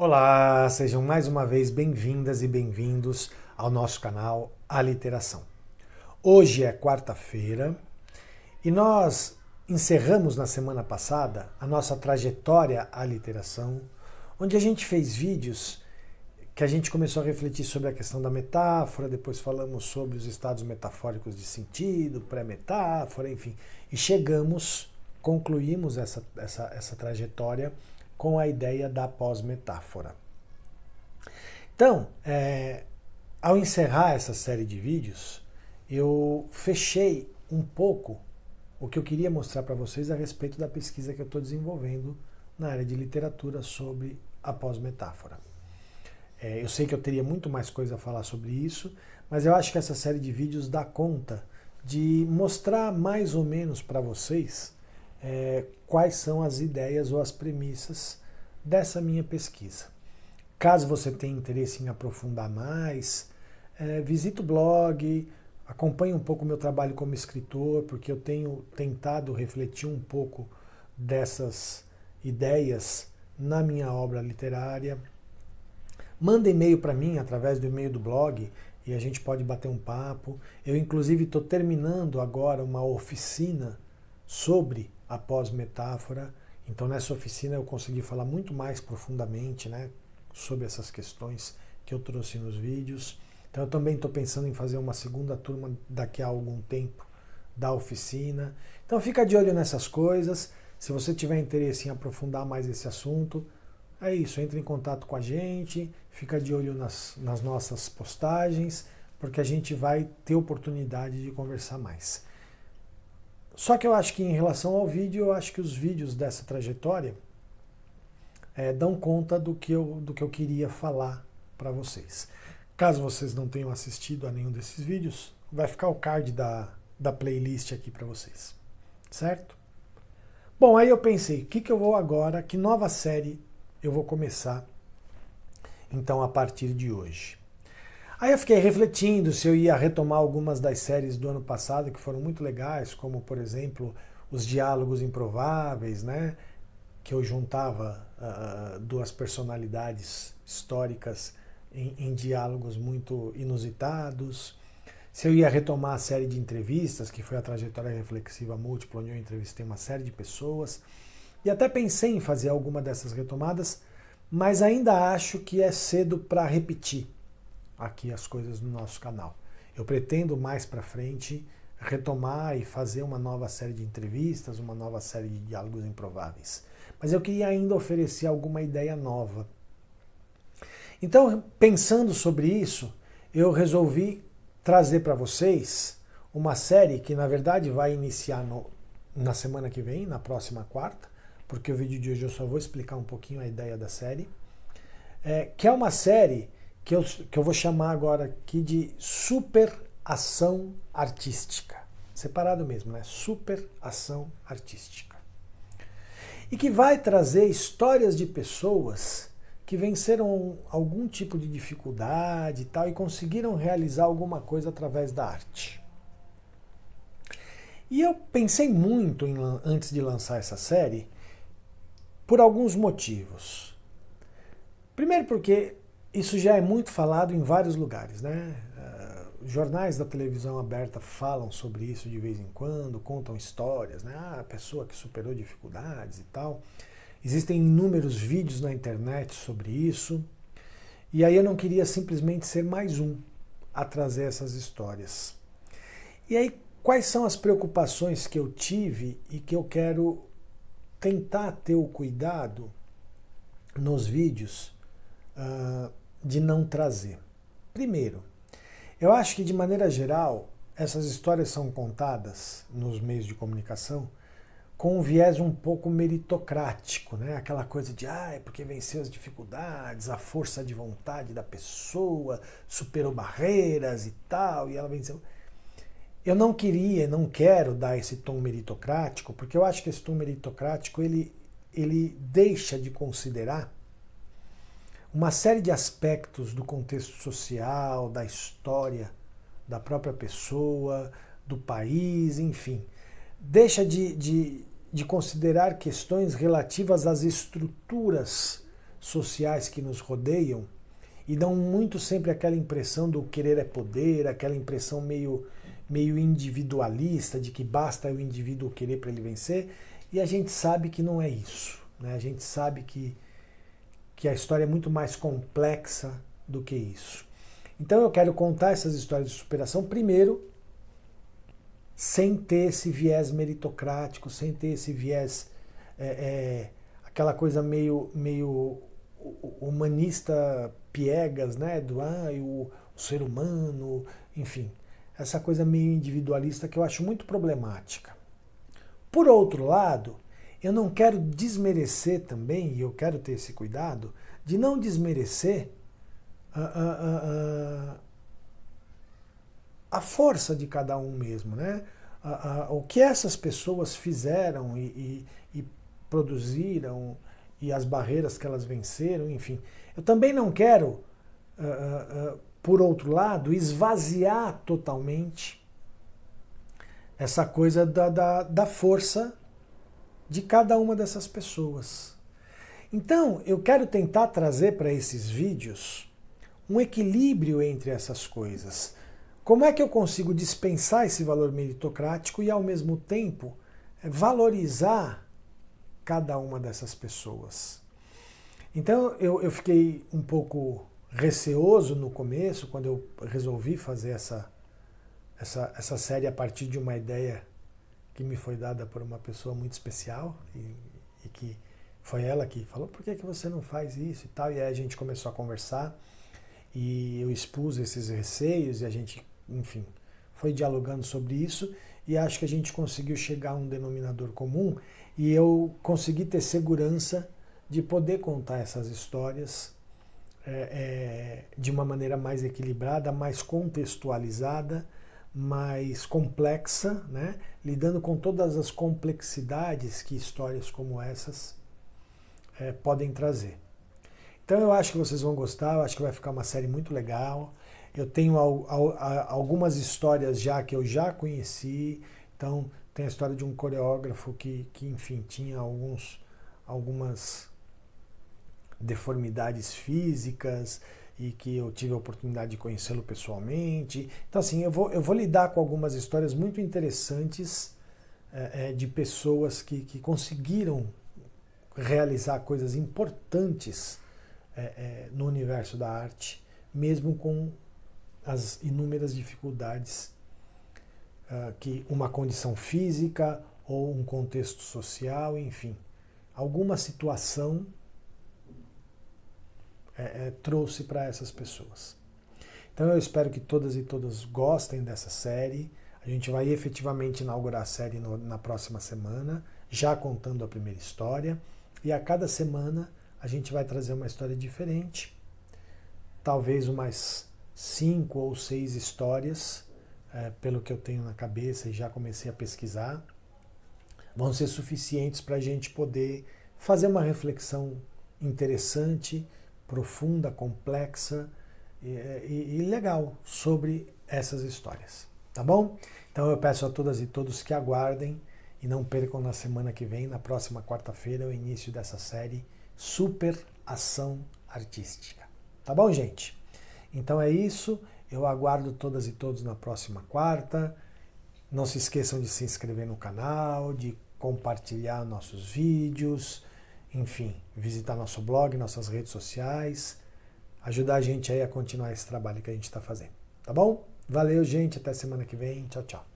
Olá, sejam mais uma vez bem-vindas e bem-vindos ao nosso canal Aliteração. Hoje é quarta-feira e nós encerramos na semana passada a nossa trajetória Aliteração, onde a gente fez vídeos que a gente começou a refletir sobre a questão da metáfora, depois falamos sobre os estados metafóricos de sentido, pré-metáfora, enfim, e concluímos essa trajetória com a ideia da pós-metáfora. Então, ao encerrar essa série de vídeos, eu fechei um pouco o que eu queria mostrar para vocês a respeito da pesquisa que eu estou desenvolvendo na área de literatura sobre a pós-metáfora. Eu sei que eu teria muito mais coisa a falar sobre isso, mas eu acho que essa série de vídeos dá conta de mostrar mais ou menos para vocês quais são as ideias ou as premissas dessa minha pesquisa. Caso você tenha interesse em aprofundar mais, visite o blog, acompanhe um pouco o meu trabalho como escritor, porque eu tenho tentado refletir um pouco dessas ideias na minha obra literária. Manda e-mail para mim através do e-mail do blog e a gente pode bater um papo. Eu, inclusive, estou terminando agora uma oficina sobre a pós-metáfora. Então, nessa oficina eu consegui falar muito mais profundamente, né, sobre essas questões que eu trouxe nos vídeos. Então, eu também estou pensando em fazer uma segunda turma daqui a algum tempo da oficina. Então, fica de olho nessas coisas. Se você tiver interesse em aprofundar mais esse assunto, é isso, entre em contato com a gente, fica de olho nas nossas postagens, porque a gente vai ter oportunidade de conversar mais. Só que eu acho que em relação ao vídeo, eu acho que os vídeos dessa trajetória dão conta do que eu queria falar para vocês. Caso vocês não tenham assistido a nenhum desses vídeos, vai ficar o card da playlist aqui para vocês, certo? Bom, aí eu pensei, o que eu vou agora, que nova série eu vou começar, então, a partir de hoje. Aí eu fiquei refletindo se eu ia retomar algumas das séries do ano passado que foram muito legais, como, por exemplo, os Diálogos Improváveis, né? Que eu juntava duas personalidades históricas em diálogos muito inusitados. Se eu ia retomar a série de entrevistas, que foi a Trajetória Reflexiva Múltipla, onde eu entrevistei uma série de pessoas. E até pensei em fazer alguma dessas retomadas, mas ainda acho que é cedo para repetir aqui as coisas no nosso canal. Eu pretendo mais para frente retomar e fazer uma nova série de entrevistas, uma nova série de diálogos improváveis. Mas eu queria ainda oferecer alguma ideia nova. Então, pensando sobre isso, eu resolvi trazer para vocês uma série que, na verdade, vai iniciar na semana que vem, na próxima quarta, porque o vídeo de hoje eu só vou explicar um pouquinho a ideia da série, que é uma série que eu vou chamar agora aqui de Super Ação Artística. Separado mesmo, né? Super Ação Artística. E que vai trazer histórias de pessoas que venceram algum tipo de dificuldade e tal e conseguiram realizar alguma coisa através da arte. E eu pensei muito antes de lançar essa série por alguns motivos. Primeiro porque isso já é muito falado em vários lugares, né? Jornais da televisão aberta falam sobre isso de vez em quando, contam histórias, né? A pessoa que superou dificuldades e tal. Existem inúmeros vídeos na internet sobre isso. E aí eu não queria simplesmente ser mais um a trazer essas histórias. E aí, quais são as preocupações que eu tive e que eu quero tentar ter o cuidado nos vídeos de não trazer? Primeiro, eu acho que de maneira geral essas histórias são contadas nos meios de comunicação com um viés um pouco meritocrático, né? Aquela coisa de porque venceu as dificuldades, a força de vontade da pessoa, superou barreiras e tal, e ela venceu. Eu não queria, não quero dar esse tom meritocrático, porque eu acho que esse tom meritocrático ele deixa de considerar uma série de aspectos do contexto social, da história da própria pessoa, do país, enfim. Deixa de considerar questões relativas às estruturas sociais que nos rodeiam e dão muito sempre aquela impressão do querer é poder, aquela impressão meio individualista, de que basta o indivíduo querer para ele vencer, e a gente sabe que não é isso, né? A gente sabe que a história é muito mais complexa do que isso. Então eu quero contar essas histórias de superação, primeiro, sem ter esse viés meritocrático, sem ter esse viés, aquela coisa meio humanista piegas, né? Do o ser humano, enfim, essa coisa meio individualista que eu acho muito problemática. Por outro lado, eu não quero desmerecer também, e eu quero ter esse cuidado, de não desmerecer a força de cada um mesmo, né? O que essas pessoas fizeram e produziram, e as barreiras que elas venceram, enfim. Eu também não quero, por outro lado, esvaziar totalmente essa coisa da força de cada uma dessas pessoas. Então, eu quero tentar trazer para esses vídeos um equilíbrio entre essas coisas. Como é que eu consigo dispensar esse valor meritocrático e, ao mesmo tempo, valorizar cada uma dessas pessoas? Então, eu fiquei um pouco receoso no começo, quando eu resolvi fazer essa série a partir de uma ideia que me foi dada por uma pessoa muito especial e que foi ela que falou, por que você não faz isso e tal? E aí a gente começou a conversar e eu expus esses receios e a gente, enfim, foi dialogando sobre isso e acho que a gente conseguiu chegar a um denominador comum e eu consegui ter segurança de poder contar essas histórias de uma maneira mais equilibrada, mais contextualizada, mais complexa, né? Lidando com todas as complexidades que histórias como essas podem trazer. Então eu acho que vocês vão gostar, eu acho que vai ficar uma série muito legal. Eu tenho algumas histórias já que eu já conheci, então tem a história de um coreógrafo que enfim, tinha algumas deformidades físicas e que eu tive a oportunidade de conhecê-lo pessoalmente. Então assim, eu vou lidar com algumas histórias muito interessantes de pessoas que conseguiram realizar coisas importantes no universo da arte, mesmo com as inúmeras dificuldades que uma condição física ou um contexto social, enfim, alguma situação trouxe para essas pessoas. Então eu espero que todas e todos gostem dessa série. A gente vai efetivamente inaugurar a série na próxima semana, já contando a primeira história. E a cada semana a gente vai trazer uma história diferente. Talvez umas 5 ou 6 histórias, pelo que eu tenho na cabeça e já comecei a pesquisar, vão ser suficientes para a gente poder fazer uma reflexão interessante, profunda, complexa e legal sobre essas histórias, tá bom? Então eu peço a todas e todos que aguardem e não percam na semana que vem, na próxima quarta-feira, o início dessa série Super Ação Artística. Tá bom, gente? Então é isso, eu aguardo todas e todos na próxima quarta. Não se esqueçam de se inscrever no canal, de compartilhar nossos vídeos, enfim, visitar nosso blog, nossas redes sociais, ajudar a gente aí a continuar esse trabalho que a gente está fazendo, tá bom? Valeu, gente, até semana que vem, tchau, tchau.